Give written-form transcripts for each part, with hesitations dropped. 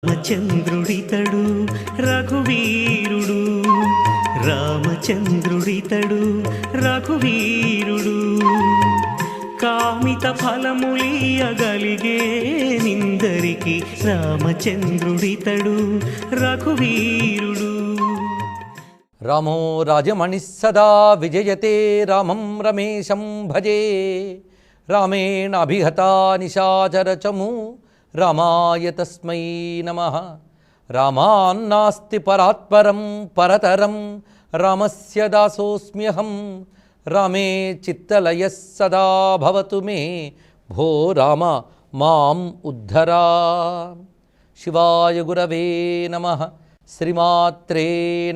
రామచంద్రుడితడు రఘువీరుడు, రామచంద్రుడితడు రఘువీరుడు, కామిత ఫలములియగలిగే నిందరికి రామచంద్రుడితడు రఘువీరుడు. రామో రాజమణి సదా విజయతే రామం రమేశం భజే, రామేణాభిహతా నిశాచరచము రామాయ తస్మై నమః. రామాన్నాస్తి పరాత్పరం పరతరం రామస్య దాసోస్మ్యహం, రామే చిత్తలయః సదా భవతు మే భో రామ మాం ఉద్ధరా. శివాయ గురవే నమః. శ్రీమాత్రే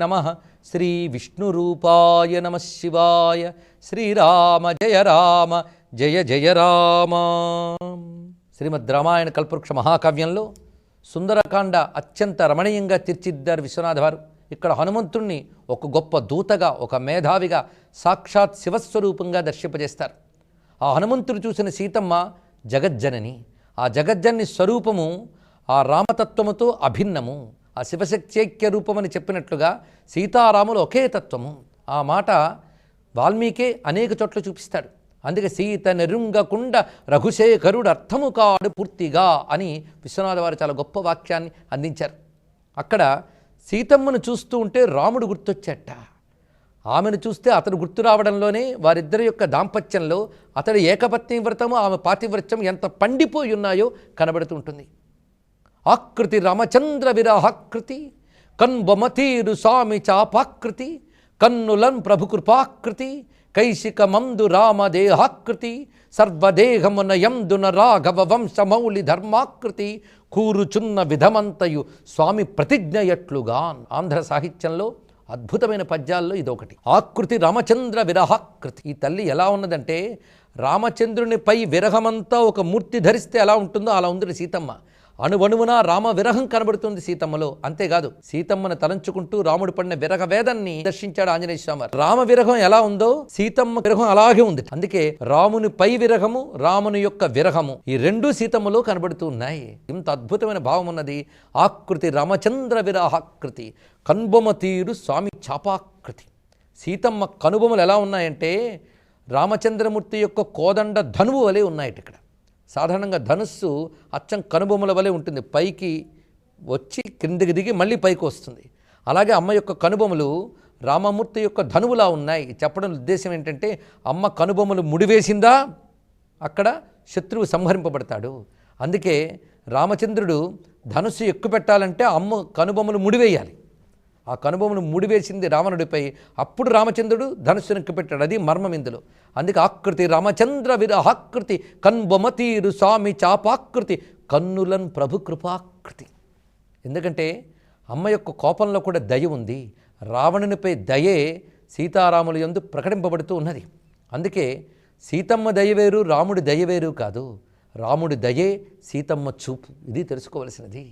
నమః. శ్రీ విష్ణురూపాయ నమః శివాయ. శ్రీరామ జయ రామ జయ జయ రామ. శ్రీమద్ రామాయణ కల్పవృక్ష మహాకావ్యంలో సుందరకాండ అత్యంత రమణీయంగా తీర్చిదిద్దారు విశ్వనాథ వారు. ఇక్కడ హనుమంతుణ్ణి ఒక గొప్ప దూతగా, ఒక మేధావిగా, సాక్షాత్ శివస్వరూపంగా దర్శింపజేస్తారు. ఆ హనుమంతుడు చూసిన సీతమ్మ జగజ్జనని. ఆ జగజ్జనని స్వరూపము ఆ రామతత్వముతో అభిన్నము. ఆ శివశక్త్యైక్య రూపమని చెప్పినట్లుగా సీతారాములు ఒకే తత్వము. ఆ మాట వాల్మీకే అనేక చోట్ల చూపిస్తాడు. అందుకే సీత నెరుంగకుండ రఘుశేఖరుడు అర్థము కాడు పూర్తిగా అని విశ్వనాథ వారు చాలా గొప్ప వాక్యాన్ని అందించారు. అక్కడ సీతమ్మను చూస్తూ ఉంటే రాముడు గుర్తొచ్చేట. ఆమెను చూస్తే అతడు గుర్తు రావడంలోనే వారిద్దరి యొక్క దాంపత్యంలో అతడు ఏకపత్ని వ్రతము, ఆమె పాతివ్రత్యం ఎంత పండిపోయి ఉన్నాయో కనబడుతూ ఉంటుంది. ఆకృతి రామచంద్ర విరాహాకృతి, కన్బొమతీరు స్వామి చాపాకృతి, కన్నులన్ ప్రభుకృపాకృతి, కైశిక మందు రామదేహాకృతి, సర్వదేహమునయందున రాఘవ వంశమౌళి ధర్మాకృతి, కూరుచున్న విధమంతయు స్వామి ప్రతిజ్ఞయట్లుగా. ఆంధ్ర సాహిత్యంలో అద్భుతమైన పద్యాల్లో ఇదొకటి. ఆకృతి రామచంద్ర విరహాకృతి. ఈ తల్లి ఎలా ఉన్నదంటే రామచంద్రునిపై విరహమంతా ఒక మూర్తి ధరిస్తే ఎలా ఉంటుందో అలా ఉంది సీతమ్మ. అణువణువున రామ విరహం కనబడుతుంది సీతమ్మలో. అంతేకాదు, సీతమ్మను తలంచుకుంటూ రాముడు పడిన విరహ వేదాన్ని దర్శించాడు ఆంజనేయ స్వామి. రామ విరహం ఎలా ఉందో సీతమ్మ విరహం అలాగే ఉంది. అందుకే రాముని పై విరహము, రాముని యొక్క విరహము ఈ రెండూ సీతమ్మలో కనబడుతూ ఉన్నాయి. ఇంత అద్భుతమైన భావం ఉన్నది. ఆకృతి రామచంద్ర విరాహాకృతి, కన్బొమ తీరు స్వామి చాపాకృతి. సీతమ్మ కనుబొమలు ఎలా ఉన్నాయంటే రామచంద్రమూర్తి యొక్క కోదండ ధనువు వలె ఉన్నాయట. ఇక్కడ సాధారణంగా ధనుస్సు అచ్చం కనుబొమ్మల వలె ఉంటుంది, పైకి వచ్చి కిందికి దిగి మళ్ళీ పైకి వస్తుంది. అలాగే అమ్మ యొక్క కనుబొమ్మలు రామమూర్తి యొక్క ధనువులా ఉన్నాయి. చెప్పడం ఉద్దేశం ఏంటంటే అమ్మ కనుబొమ్మలు ముడివేసిందా అక్కడ శత్రువు సంహరింపబడతాడు. అందుకే రామచంద్రుడు ధనుస్సు ఎక్కుపెట్టాలంటే అమ్మ కనుబొమ్మలు ముడివేయాలి. ఆ కనుబొమ్మను ముడివేసింది రావణుడిపై, అప్పుడు రామచంద్రుడు ధనుస్సును ఎక్కుపెట్టాడు. అది మర్మం ఇందులో. అందుకే ఆకృతి రామచంద్ర విరహాకృతి, కన్బొమతీరు స్వామి చాపాకృతి, కన్నులన్ ప్రభు కృపాకృతి. ఎందుకంటే అమ్మ యొక్క కోపంలో కూడా దయ ఉంది. రావణునిపై దయే సీతారాముల యందు ప్రకటింపబడుతూ ఉన్నది. అందుకే సీతమ్మ దయవేరు, రాముడి దయవేరు కాదు. రాముడి దయే సీతమ్మ చూపు. ఇది తెలుసుకోవలసినది.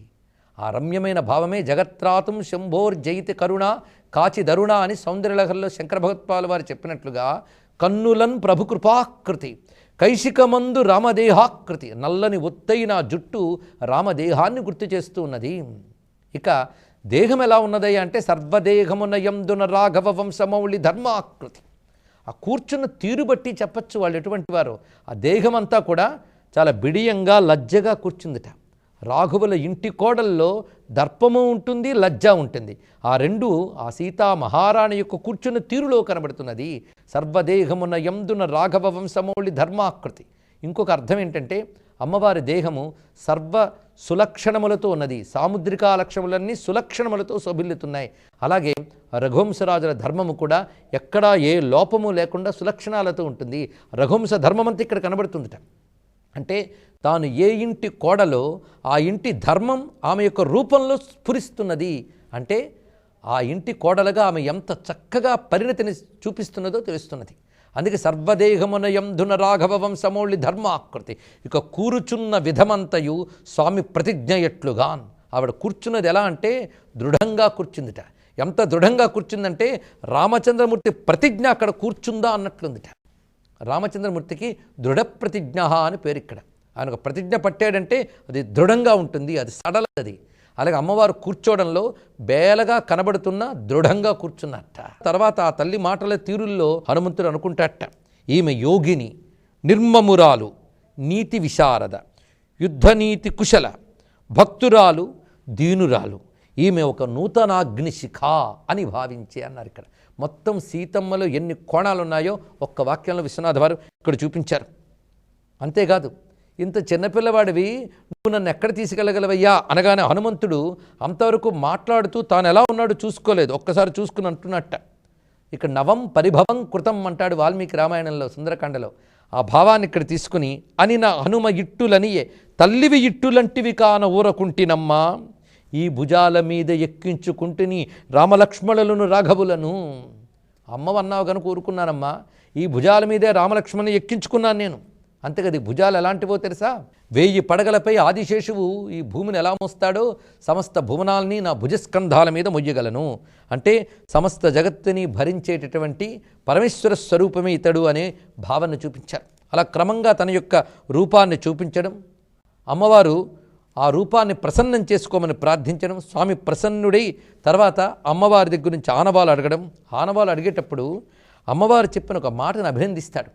ఆ రమ్యమైన భావమే జగత్రాతం శంభోర్జయితి కరుణ కాచి దరుణ అని సౌందర్యలహరిలో శంకర భగవత్పాల్ వారు చెప్పినట్లుగా కన్నులన్ ప్రభుకృపాకృతి, కైశికమందు రామదేహాకృతి. నల్లని ఒత్తైన జుట్టు రామదేహాన్ని గుర్తు చేస్తూ ఉన్నది. ఇక దేహం ఎలా ఉన్నదయ్యా అంటే సర్వదేహమునయందున రాఘవ వంశమౌళి ధర్మాకృతి. ఆ కూర్చున్న తీరు బట్టి చెప్పచ్చు వాళ్ళు ఎటువంటి వారు. ఆ దేహమంతా కూడా చాలా బిడియంగా లజ్జగా కూర్చుందిట. రాఘవుల ఇంటి కోడల్లో దర్పము ఉంటుంది, లజ్జ ఉంటుంది. ఆ రెండు ఆ సీతా మహారాణి యొక్క కూర్చున్న తీరులో కనబడుతున్నది. సర్వదేహమున యందున రాఘవ వంశమౌళి ధర్మాకృతి. ఇంకొక అర్థం ఏంటంటే అమ్మవారి దేహము సర్వ సులక్షణములతో ఉన్నది. సాముద్రికా లక్షణములన్నీ సులక్షణములతో శోభిల్లుతున్నాయి. అలాగే రఘువంశరాజుల ధర్మము కూడా ఎక్కడా ఏ లోపము లేకుండా సులక్షణాలతో ఉంటుంది. రఘువంశ ధర్మమంతా ఇక్కడ కనబడుతుందిట. అంటే తాను ఏ ఇంటి కోడలో ఆ ఇంటి ధర్మం ఆమె యొక్క రూపంలో స్ఫురిస్తున్నది. అంటే ఆ ఇంటి కోడలుగా ఆమె ఎంత చక్కగా పరిణతిని చూపిస్తున్నదో తెలుస్తున్నది. అందుకే సర్వదేహమున యందున రాఘవ వంశమౌళి ధర్మాకృతి. ఇక కూరుచున్న విధమంతయు స్వామి ప్రతిజ్ఞయట్లుగా. ఆవిడ కూర్చున్నది ఎలా అంటే దృఢంగా కూర్చుందిట. ఎంత దృఢంగా కూర్చుందంటే రామచంద్రమూర్తి ప్రతిజ్ఞ అక్కడ కూర్చుందా అన్నట్లుందిట. రామచంద్రమూర్తికి దృఢ ప్రతిజ్ఞ అని పేరు. ఇక్కడ ఆయన ఒక ప్రతిజ్ఞ పట్టాడంటే అది దృఢంగా ఉంటుంది, అది సడలది. అలాగే అమ్మవారు కూర్చోవడంలో బేలగా కనబడుతున్న దృఢంగా కూర్చున్నట్ట. తర్వాత ఆ తల్లి మాటల తీరుల్లో హనుమంతుడు అనుకుంటాట, ఈమె యోగిని, నిర్మమురాలు, నీతి విశారద, యుద్ధనీతి కుశల, భక్తురాలు, దీనురాలు, ఈమె ఒక నూతనాగ్నిశిఖ అని భావించి అన్నారు. ఇక్కడ మొత్తం సీతమ్మలో ఎన్ని కోణాలు ఉన్నాయో ఒక్క వాక్యంలో విశ్వనాథ వారు ఇక్కడ చూపించారు. అంతేకాదు, ఇంత చిన్నపిల్లవాడివి నువ్వు నన్ను ఎక్కడ తీసుకెళ్ళగలవయ్యా అనగానే హనుమంతుడు అంతవరకు మాట్లాడుతూ తాను ఎలా ఉన్నాడో చూసుకోలేదు, ఒక్కసారి చూసుకుని అంటున్నట్ట. ఇక్కడ నవం పరిభవం కృతం అంటాడు వాల్మీకి రామాయణంలో సుందరకాండలో. ఆ భావాన్ని ఇక్కడ తీసుకుని అని నా హనుమ ఇట్టులనియే తల్లివి ఇట్టులంటివి కాన ఊరకుంటినమ్మా, ఈ భుజాల మీద ఎక్కించుకుంటుని రామలక్ష్మణులను రాఘవులను. అమ్మవన్నావు కనుక ఊరుకున్నానమ్మా, ఈ భుజాల మీదే రామలక్ష్మణుని ఎక్కించుకున్నాను నేను. అంతేకది భుజాలు ఎలాంటివో తెలుసా? 1000 పడగలపై ఆదిశేషువు ఈ భూమిని ఎలా మోస్తాడో సమస్త భువనాల్ని నా భుజస్కంధాల మీద మొయ్యగలను. అంటే సమస్త జగత్తుని భరించేటటువంటి పరమేశ్వర స్వరూపమే ఇతడు అనే భావన చూపించారు. అలా క్రమంగా తన యొక్క రూపాన్ని చూపించడం, అమ్మవారు ఆ రూపాన్ని ప్రసన్నం చేసుకోమని ప్రార్థించడం, స్వామి ప్రసన్నుడై తర్వాత అమ్మవారి దగ్గర నుంచి ఆనవాలు అడగడం. ఆనవాలు అడిగేటప్పుడు అమ్మవారు చెప్పిన ఒక మాటను అభినందిస్తాడు.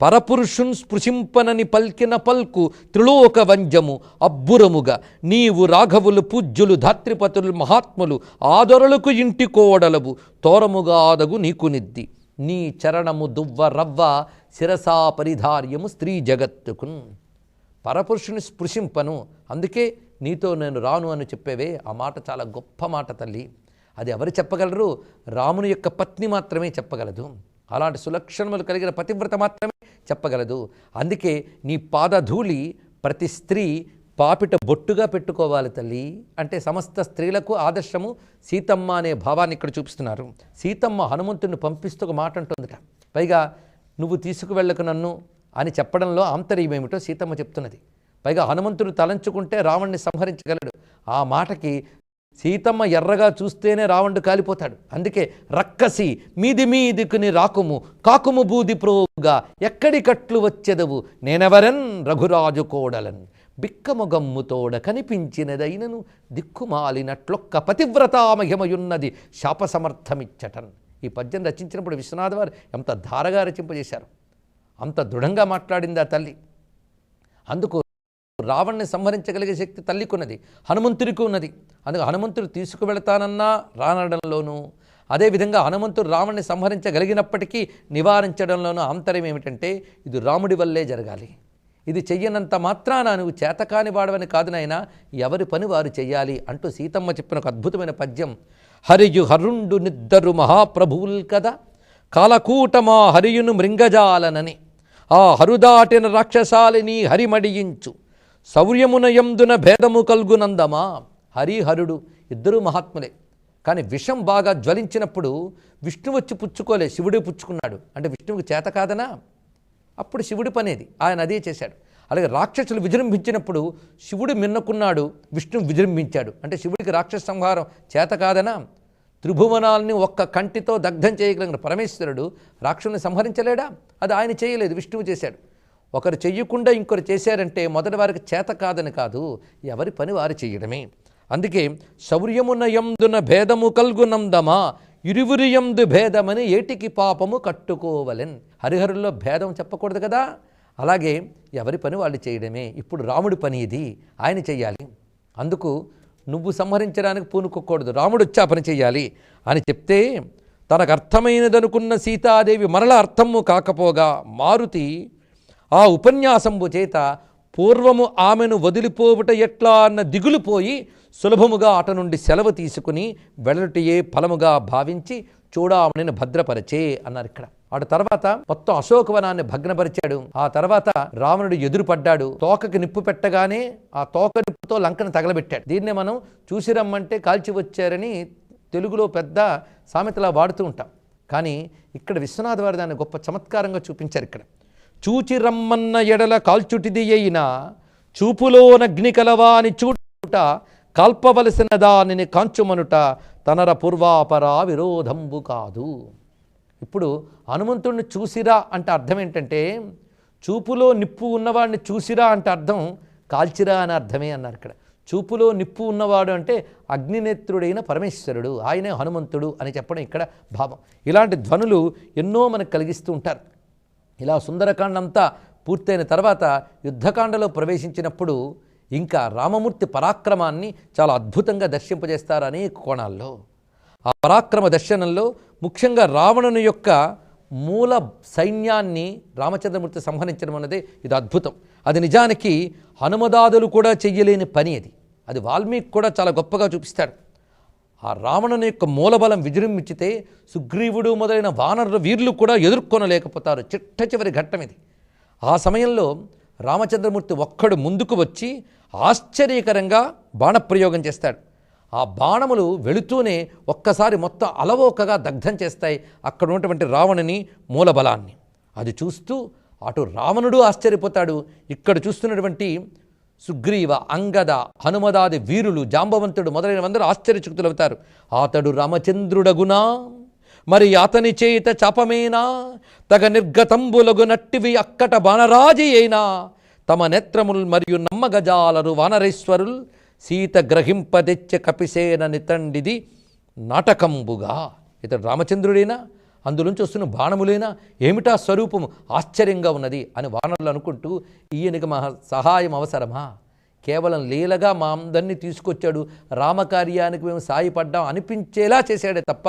పరపురుషున్ స్పృశింపనని పల్కిన పల్కు త్రిలోక వంజము అబ్బురముగా నీవు రాఘవులు పూజ్యులు ధాత్రిపతులు మహాత్ములు ఆదరులకు ఇంటి కోడలవు తోరముగా ఆదగు నీకు నిద్ది నీ చరణము దువ్వ రవ్వ శిరసా పరిధార్యము స్త్రీ జగత్తుకున్. పరపురుషుని స్పృశింపను, అందుకే నీతో నేను రాను అని చెప్పేవే, ఆ మాట చాలా గొప్ప మాట తల్లి. అది ఎవరు చెప్పగలరు? రాముని యొక్క పత్ని మాత్రమే చెప్పగలదు. అలాంటి సులక్షణములు కలిగిన పతివ్రత మాత్రమే చెప్పగలదు. అందుకే నీ పాదధూళి ప్రతి స్త్రీ పాపిట బొట్టుగా పెట్టుకోవాలి తల్లి అంటే సమస్త స్త్రీలకు ఆదర్శము సీతమ్మ అనే భావాన్ని ఇక్కడ చూపిస్తున్నారు. సీతమ్మ హనుమంతుడిని పంపిస్తూ ఒక మాట అంటుందిట. పైగా నువ్వు తీసుకువెళ్ళకు నన్ను అని చెప్పడంలో ఆంతర్యం ఏమిటో సీతమ్మ చెప్తున్నది. పైగా హనుమంతుడు తలంచుకుంటే రావణ్ణి సంహరించగలడు. ఆ మాటకి సీతమ్మ ఎర్రగా చూస్తేనే రావణుడు కాలిపోతాడు. అందుకే రక్కసి మీది మీదికుని రాకుము కాకుము బూది ప్రోగా ఎక్కడి కట్లు వచ్చెదవు నేనెవరన్ రఘురాజు కోడలన్ బిక్కముగమ్ముతోడ కనిపించినదైనను దిక్కుమాలినట్లొక్క పతివ్రతామహిమయున్నది శాపసమర్థమిచ్చటన్. ఈ పద్యం రచించినప్పుడు విశ్వనాథ వారు ఎంత ధారగా రచింపజేశారు. అంత దృఢంగా మాట్లాడింది ఆ తల్లి. అందుకు రావణ్ణి సంహరించగలిగే శక్తి తల్లికి ఉన్నది, హనుమంతుడికి ఉన్నది. అందుకు హనుమంతుడు తీసుకువెళతానన్నా రానడంలోనూ, అదేవిధంగా హనుమంతుడు రావణ్ణి సంహరించగలిగినప్పటికీ నివారించడంలోనూ ఆంతర్యం ఏమిటంటే ఇది రాముడి వల్లే జరగాలి. ఇది చెయ్యనంత మాత్రాన నువ్వు చేతకాని వాడవని కాదు నాయనా, ఎవరి పని వారు చెయ్యాలి అంటూ సీతమ్మ చెప్పిన ఒక అద్భుతమైన పద్యం. హరియు హరుండు నిద్దరు మహాప్రభువుల్ కదా కాలకూటమా హరియును మృంగజాలనని ఆ హరుదాటిన రాక్షసాలిని హరిమడియించు శౌర్యమునయందున భేదము కల్గునందమా. హరిహరుడు ఇద్దరూ మహాత్ములే, కానీ విషం బాగా జ్వలించినప్పుడు విష్ణువు వచ్చి పుచ్చుకోలే, శివుడే పుచ్చుకున్నాడు. అంటే విష్ణువుకి చేత కాదనా? అప్పుడు శివుడి పనేది, ఆయన అదే చేశాడు. అలాగే రాక్షసులు విజృంభించినప్పుడు శివుడు మిన్నకున్నాడు, విష్ణువు విజృంభించాడు. అంటే శివుడికి రాక్షస సంహారం చేత కాదనా? త్రిభువనాల్ని ఒక్క కంటితో దగ్ధం చేయగలిగిన పరమేశ్వరుడు రాక్షసుని సంహరించలేడా? అది ఆయన చేయలేదు, విష్ణువు చేశాడు. ఒకరు చెయ్యకుండా ఇంకొకరు చేశారంటే మొదటి వారికి చేత కాదని కాదు, ఎవరి పని వారు చెయ్యడమే. అందుకే శౌర్యమునయందున భేదము కల్గునందమా ఇరువురియందు భేదమని ఏటికి పాపము కట్టుకోవలెన్. హరిహరుల్లో భేదం చెప్పకూడదు కదా, అలాగే ఎవరి పని వాళ్ళు చేయడమే. ఇప్పుడు రాముడి పని ఇది, ఆయన చెయ్యాలి. అందుకు నువ్వు సంహరించడానికి పూనుకోకూడదు, రాముడు వచ్చి ఆ పని చెయ్యాలి అని చెప్తే తనకు అర్థమైనదనుకున్న సీతాదేవి మరల అర్థము కాకపోగా మారుతి ఆ ఉపన్యాసంబు చేత పూర్వము ఆమెను వదిలిపోవుట ఎట్లా అన్న దిగులు పోయి సులభముగా అట నుండి సెలవు తీసుకుని వెళ్ళటయే ఫలముగా భావించి చూడామణిని భద్రపరచే అన్నారు ఇక్కడ. ఆడ తర్వాత మొత్తం అశోకవనాన్ని భగ్నపరిచాడు. ఆ తర్వాత రావణుడు ఎదురుపడ్డాడు, తోకకి నిప్పు పెట్టగానే ఆ తోక నిప్పుతో లంకను తగలబెట్టాడు. దీన్నే మనం చూసి రమ్మంటే కాల్చి వచ్చారని తెలుగులో పెద్ద సామెతలా వాడుతూ ఉంటాం. కానీ ఇక్కడ విశ్వనాథ వారి దాన్ని గొప్ప చమత్కారంగా చూపించారు. ఇక్కడ చూచి రమ్మన్న ఎడల కాల్చుటిది అయినా చూపులోనగ్ని కలవాని చూట కాల్పవలసిన దానిని కాంచుమనుట తనర పూర్వాపరా విరోధంబు కాదు. ఇప్పుడు హనుమంతుడిని చూసిరా అంటే అర్థం ఏంటంటే చూపులో నిప్పు ఉన్నవాడిని చూసిరా అంటే అర్థం కాల్చిరా అని అర్థమే అన్నారు. ఇక్కడ చూపులో నిప్పు ఉన్నవాడు అంటే అగ్నినేత్రుడైన పరమేశ్వరుడు, ఆయనే హనుమంతుడు అని చెప్పడం ఇక్కడ భావం. ఇలాంటి ధ్వనులు ఎన్నో మనకు కలిగిస్తూ ఉంటారు. ఇలా సుందరకాండ అంతా పూర్తయిన తర్వాత యుద్ధకాండలో ప్రవేశించినప్పుడు ఇంకా రామమూర్తి పరాక్రమాన్ని చాలా అద్భుతంగా దర్శింపజేస్తారు అనేక కోణాల్లో. ఆ పరాక్రమ దర్శనంలో ముఖ్యంగా రావణుని యొక్క మూల సైన్యాన్ని రామచంద్రమూర్తి సంహరించడం అన్నదే ఇది అద్భుతం. అది నిజానికి హనుమదాదులు కూడా చెయ్యలేని పని. అది వాల్మీకి కూడా చాలా గొప్పగా చూపిస్తాడు. ఆ రావణుని యొక్క మూలబలం విజృంభించితే సుగ్రీవుడు మొదలైన వానర వీరులు కూడా ఎదుర్కొనలేకపోతారు. చిట్ట చివరి ఘట్టం ఇది. ఆ సమయంలో రామచంద్రమూర్తి ఒక్కడు ముందుకు వచ్చి ఆశ్చర్యకరంగా బాణప్రయోగం చేస్తాడు. ఆ బాణములు వెళుతూనే ఒక్కసారి మొత్తం అలవోకగా దగ్ధం చేస్తాయి అక్కడ ఉన్నటువంటి రావణుని మూలబలాన్ని. అది చూస్తూ అటు రావణుడు ఆశ్చర్యపోతాడు, ఇక్కడ చూస్తున్నటువంటి సుగ్రీవ, అంగద, హనుమదాది వీరులు, జాంబవంతుడు మొదలైనవందరూ ఆశ్చర్యచకితులవుతారు. అతడు రామచంద్రుడగునా, మరి అతని చేత చాపమేనా, తగ నిర్గతంబులగు నట్టివి అక్కట బాణరాజి అయినా, తమ నేత్రముల్ మరియు నమ్మగజాలరు వానరేశ్వరుల్, సీత గ్రహింపదెచ్చ కపిసేన నితండిది నాటకంబుగా. ఇతడు రామచంద్రుడైనా, అందులోంచి వస్తున్న బాణములైనా, ఏమిటా స్వరూపము ఆశ్చర్యంగా ఉన్నది అని వానరులు అనుకుంటూ, ఈయనకి మా సహాయం అవసరమా, కేవలం లీలగా మా అందరినీ తీసుకొచ్చాడు, రామకార్యానికి మేము సాయపడ్డాం అనిపించేలా చేశాడే తప్ప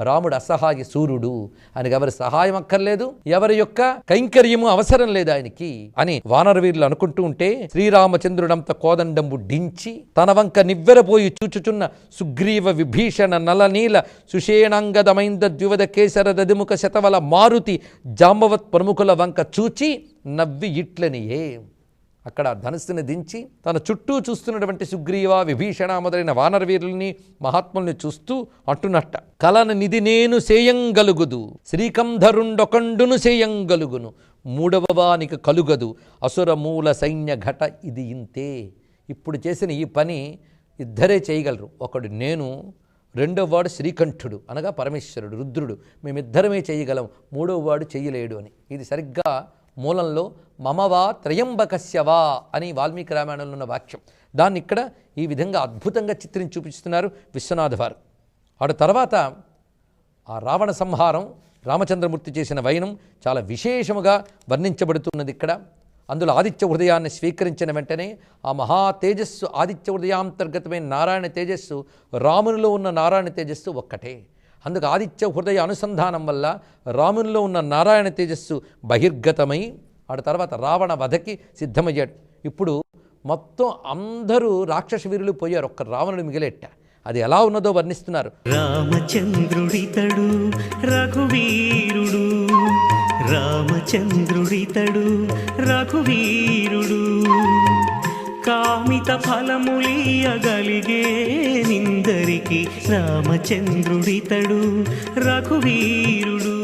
రాముడు అసహాయ సూర్యుడు, ఆయనకి ఎవరి సహాయం అక్కర్లేదు, ఎవరి యొక్క కైంకర్యము అవసరం లేదు ఆయనకి అని వానరవీరులు అనుకుంటూ ఉంటే, శ్రీరామచంద్రుడంత కోదండంబు డించి తన వంక నివ్వెరపోయి చూచుచున్న సుగ్రీవ విభీషణ నలనీల సుషేణాంగదమైంద ద్వివద కేసర దదిముఖ శతవల మారుతి జాంబవత్ ప్రముఖుల వంక చూచి నవ్వి ఇట్లనియే. అక్కడ ధనుస్సుని దించి తన చుట్టూ చూస్తున్నటువంటి సుగ్రీవ, విభీషణ మొదలైన వానరవీరుల్ని, మహాత్ముల్ని చూస్తూ అంటున్నట్ట, కలను నిధి నేను సేయంగలుగుదు, శ్రీకంధరుండొకండును సేయంగలుగును, మూడవవానికి కలుగదు అసుర మూల సైన్య ఘట ఇది ఇంతే. ఇప్పుడు చేసిన ఈ పని ఇద్దరే చేయగలరు, ఒకడు నేను, రెండోవాడు శ్రీకంఠుడు అనగా పరమేశ్వరుడు, రుద్రుడు, మేమిద్దరమే చేయగలం, మూడోవాడు చెయ్యలేడు అని. ఇది సరిగ్గా మూలంలో మమవా త్రయంబకస్యవా అని వాల్మీకి రామాయణంలో ఉన్న వాక్యం. దాన్ని ఇక్కడ ఈ విధంగా అద్భుతంగా చిత్రించి చూపిస్తున్నారు విశ్వనాథ వారు. ఆడ తర్వాత ఆ రావణ సంహారం, రామచంద్రమూర్తి చేసిన వైనం చాలా విశేషముగా వర్ణించబడుతున్నది ఇక్కడ. అందులో ఆదిత్య హృదయాన్ని స్వీకరించిన వెంటనే ఆ మహా తేజస్సు, ఆదిత్య హృదయాంతర్గతమైన నారాయణ తేజస్సు, రామునిలో ఉన్న నారాయణ తేజస్సు ఒక్కటే. అందుకు ఆదిత్య హృదయ అనుసంధానం వల్ల రామునిలో ఉన్న నారాయణ తేజస్సు బహిర్గతమై ఆడ తర్వాత రావణ వధకి సిద్ధమయ్యాడు. ఇప్పుడు మొత్తం అందరూ రాక్షస వీరులు పోయారు, ఒక్క రావణుడు మిగిలేట. అది ఎలా ఉన్నదో వర్ణిస్తున్నారు. రామచంద్రుడితడు రఘువీరుడు, రామచంద్రుడితడు రఘువీరుడు, కామిత ఫలములీయగలిగే నిందరికి రామచంద్రుడితడు రఘువీరుడు.